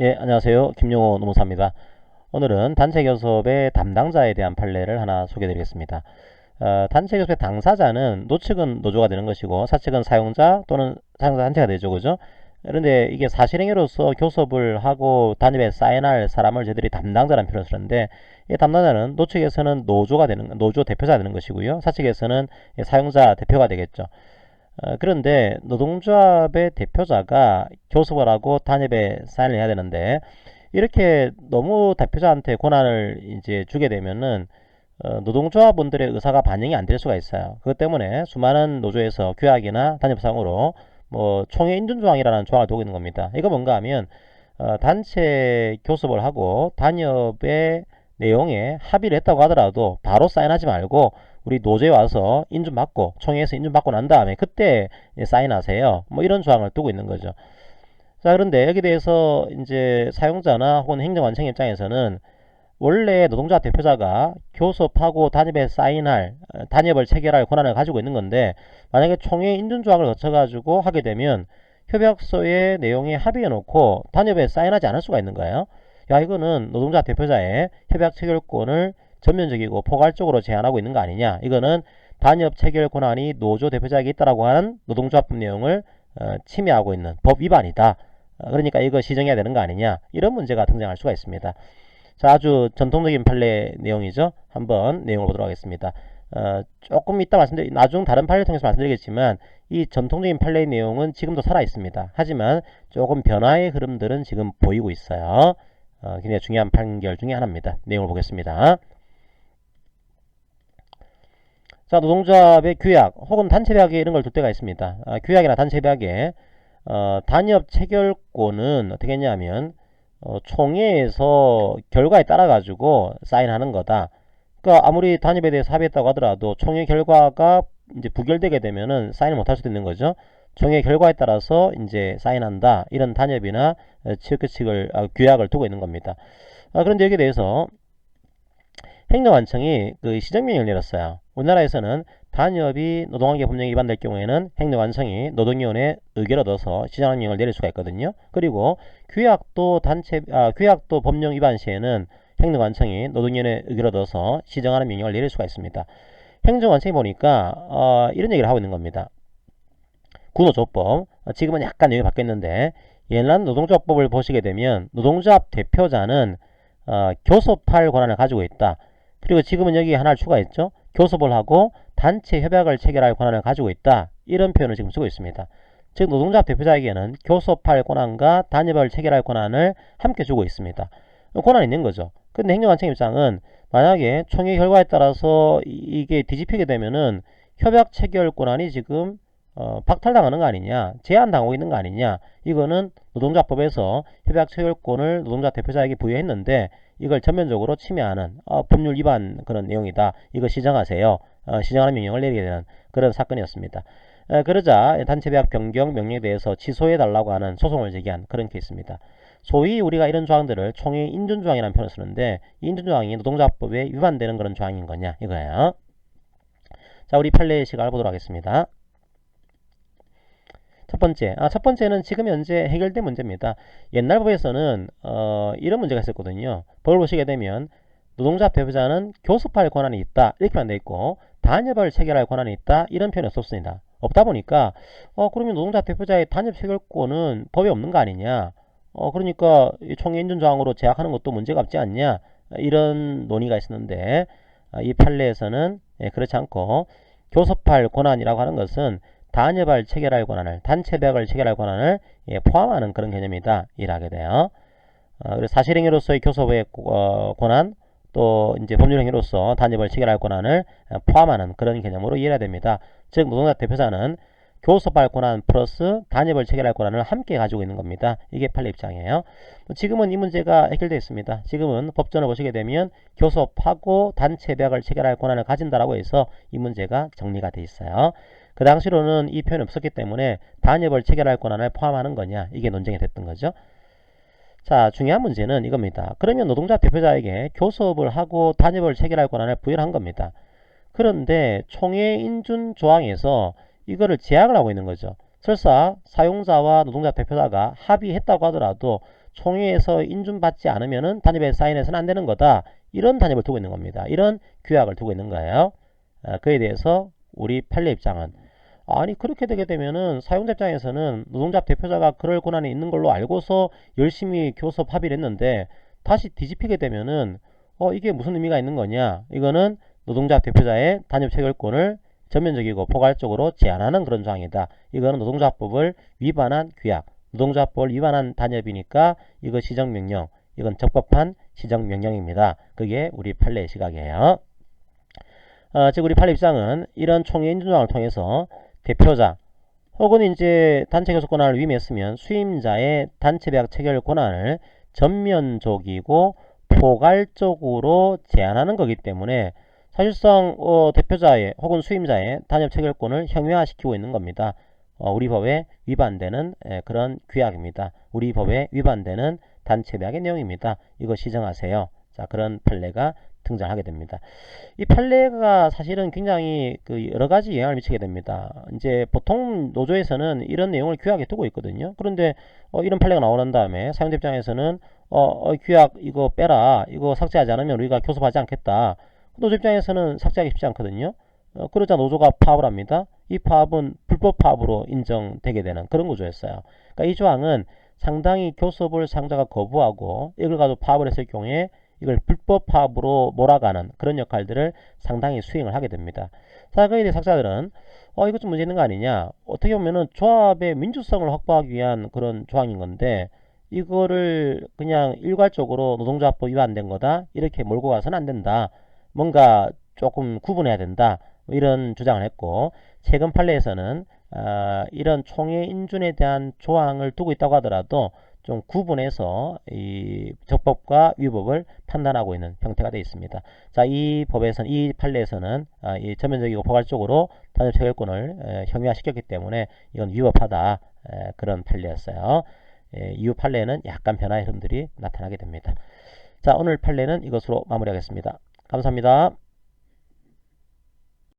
예, 안녕하세요. 김용호 노무사입니다. 오늘은 단체 교섭의 담당자에 대한 판례를 하나 소개해 드리겠습니다. 단체 교섭의 당사자는 노측은 노조가 되는 것이고 사측은 사용자 또는 사용자 단체가 되죠. 그죠? 그런데 이게 사실행위로서 교섭을 하고 단협에 사인할 사람을 저희들이 담당자라는 표현을 쓰는데, 이 담당자는 노측에서는 노조 대표자가 되는 것이고요. 사측에서는 사용자 대표가 되겠죠. 그런데 노동조합의 대표자가 교섭을 하고 단협에 사인을 해야 되는데, 이렇게 너무 대표자한테 권한을 이제 주게 되면은 노동조합원들의 의사가 반영이 안 될 수가 있어요. 그것 때문에 수많은 노조에서 규약이나 단협상으로 뭐 총회 인준 조항이라는 조항을 두고 있는 겁니다. 이거 뭔가 하면 단체 교섭을 하고 단협의 내용에 합의를 했다고 하더라도 바로 사인하지 말고 우리 노조에 와서 인준받고 총회에서 인준받고 난 다음에 그때 사인하세요. 뭐 이런 조항을 두고 있는 거죠. 자, 그런데 여기 대해서 이제 사용자나 혹은 행정관청 입장에서는 원래 노동자 대표자가 교섭하고 단협에 사인할, 단협을 체결할 권한을 가지고 있는 건데, 만약에 총회 인준 조항을 거쳐가지고 하게 되면 협약서의 내용에 합의해 놓고 단협에 사인하지 않을 수가 있는 거예요. 야, 이거는 노동자 대표자의 협약 체결권을 전면적이고 포괄적으로 제한하고 있는 거 아니냐. 이거는 단협 체결 권한이 노조 대표자에게 있다라고 하는 노동조합법 내용을 침해하고 있는 법 위반이다. 그러니까 이거 시정해야 되는 거 아니냐. 이런 문제가 등장할 수가 있습니다. 자, 아주 전통적인 판례 내용이죠. 한번 내용을 보도록 하겠습니다. 조금 이따 나중 다른 판례를 통해서 말씀드리겠지만 이 전통적인 판례 내용은 지금도 살아 있습니다. 하지만 조금 변화의 흐름들은 지금 보이고 있어요. 굉장히 중요한 판결 중에 하나입니다. 내용을 보겠습니다. 자, 노동조합의 규약 혹은 단체협약에 이런 걸 둘 때가 있습니다. 규약이나 단체협약에 단협 체결권은 어떻게 했냐면 총회에서 결과에 따라 가지고 사인하는 거다. 그러니까 아무리 단협에 대해서 합의했다고 하더라도 총회 결과가 이제 부결되게 되면은 사인을 못할 수도 있는 거죠. 총회 결과에 따라서 이제 사인한다. 이런 단협이나 취득규칙을 규약을 두고 있는 겁니다. 그런데 여기에 대해서 행정관청이 그 시정명령을 내렸어요. 우리나라에서는 단협이 노동관계 법령에 위반될 경우에는 행정관청이 노동위원회 의결을 얻어서 시정명령을 내릴 수가 있거든요. 그리고 규약도 법령 위반 시에는 행정관청이 노동위원회 의결을 얻어서 시정하는 명령을 내릴 수가 있습니다. 행정관청이 보니까 이런 얘기를 하고 있는 겁니다. 군노조법, 지금은 약간 내용이 바뀌었는데 옛날 노동조합법을 보시게 되면 노동조합 대표자는 교섭할 권한을 가지고 있다. 그리고 지금은 여기 하나를 추가했죠. 교섭을 하고 단체 협약을 체결할 권한을 가지고 있다. 이런 표현을 지금 쓰고 있습니다. 즉 노동조합 대표자에게는 교섭할 권한과 단협을 체결할 권한을 함께 주고 있습니다. 권한이 있는 거죠. 근데 행정관청 입장은 만약에 총회 결과에 따라서 이게 뒤집히게 되면은 협약 체결 권한이 지금 박탈당하는 거 아니냐, 제한당하고 있는 거 아니냐. 이거는 노동조합법에서 협약 체결권을 노동자 대표자에게 부여했는데 이걸 전면적으로 침해하는 법률 위반 그런 내용이다. 이거 시정하세요. 시정하는 명령을 내리게 되는 그런 사건이었습니다. 그러자 단체협약 변경 명령에 대해서 취소해달라고 하는 소송을 제기한 그런 케이스입니다. 소위 우리가 이런 조항들을 총회 인준조항이라는 표현을 쓰는데 이 인준조항이 노동조합법에 위반되는 그런 조항인 거냐 이거예요. 자, 우리 판례 시각을 보도록 하겠습니다. 첫 번째는 지금 현재 해결된 문제입니다. 옛날 법에서는 이런 문제가 있었거든요. 법을 보시게 되면 노동조합 대표자는 교섭할 권한이 있다 이렇게만 돼 있고 단협을 체결할 권한이 있다 이런 표현이 없었습니다. 없다 보니까 그러면 노동조합 대표자의 단협 체결권은 법에 없는 거 아니냐, 그러니까 총회 인준 조항으로 제약하는 것도 문제가 없지 않냐, 이런 논의가 있었는데 이 판례에서는 그렇지 않고 교섭할 권한이라고 하는 것은 단협을 체결할 권한을, 단체협약을 체결할 권한을 포함하는 그런 개념이다 이라게 돼요. 그래서 사실행위로서의 교섭의 권한, 또 이제 법률행위로서 단협을 체결할 권한을 포함하는 그런 개념으로 이해해야 됩니다. 즉 노동자 대표자는 교섭할 권한 플러스 단협을 체결할 권한을 함께 가지고 있는 겁니다. 이게 판례 입장이에요. 지금은 이 문제가 해결되어 있습니다. 지금은 법전을 보시게 되면 교섭하고 단체협약을 체결할 권한을 가진다라고 해서 이 문제가 정리가 되어 있어요. 그 당시로는 이 표현이 없었기 때문에 단협을 체결할 권한을 포함하는 거냐 이게 논쟁이 됐던 거죠. 자, 중요한 문제는 이겁니다. 그러면 노동자 대표자에게 교섭을 하고 단협을 체결할 권한을 부여를 한 겁니다. 그런데 총회 인준 조항에서 이거를 제약을 하고 있는 거죠. 설사 사용자와 노동자 대표자가 합의했다고 하더라도 총회에서 인준받지 않으면은 단협에 사인해서는 안 되는 거다. 이런 단협을 두고 있는 겁니다. 이런 규약을 두고 있는 거예요. 그에 대해서 우리 판례 입장은 아니 그렇게 되게 되면은 사용자 입장에서는 노동자 대표자가 그럴 권한이 있는 걸로 알고서 열심히 교섭 합의를 했는데 다시 뒤집히게 되면은 이게 무슨 의미가 있는 거냐? 이거는 노동자 대표자의 단협 체결권을 전면적이고 포괄적으로 제한하는 그런 조항이다. 이거는 노동자법을 위반한 규약, 노동자법을 위반한 단협이니까 이거 시정명령, 이건 적법한 시정명령입니다. 그게 우리 판례의 시각이에요. 즉 우리 판례 입장은 이런 총회 인준조항을 통해서 대표자 혹은 이제 단체 교섭 권한을 위임했으면 수임자의 단체 계약 체결 권한을 전면적이고 포괄적으로 제한하는 거기 때문에 사실상 대표자의 혹은 수임자의 단협 체결권을 형해화시키고 있는 겁니다. 우리 법에 위반되는 그런 규약입니다. 우리 법에 위반되는 단체 계약의 내용입니다. 이거 시정하세요. 자, 그런 판례가 등장하게 됩니다. 이 판례가 사실은 굉장히 여러 가지 영향을 미치게 됩니다. 이제 보통 노조에서는 이런 내용을 규약에 두고 있거든요. 그런데 이런 판례가 나오는 다음에 사용자 입장에서는 규약 이거 빼라, 이거 삭제하지 않으면 우리가 교섭하지 않겠다. 노조 입장에서는 삭제하기 쉽지 않거든요. 그러자 노조가 파업을 합니다. 이 파업은 불법 파업으로 인정되게 되는 그런 구조였어요. 그러니까 이 조항은 상당히 교섭을 상자가 거부하고 이걸 가지고 파업을 했을 경우에 이걸 불법 파업으로 몰아가는 그런 역할들을 상당히 수행을 하게 됩니다. 사회에 대해 학자들은 이것 좀 문제 있는 거 아니냐, 어떻게 보면은 조합의 민주성을 확보하기 위한 그런 조항인 건데 이거를 그냥 일괄적으로 노동조합법 위반된 거다 이렇게 몰고 가서는 안 된다, 뭔가 조금 구분해야 된다, 이런 주장을 했고, 최근 판례에서는 이런 총회 인준에 대한 조항을 두고 있다고 하더라도 좀 구분해서 이 적법과 위법을 판단하고 있는 형태가 되어 있습니다. 자, 이 법에서는, 이 판례에서는 이 전면적이고 포괄적으로 단협 체결권을 형해화시켰기 때문에 이건 위법하다, 그런 판례였어요. 이후 판례는 약간 변화의 흐름들이 나타나게 됩니다. 자, 오늘 판례는 이것으로 마무리하겠습니다. 감사합니다.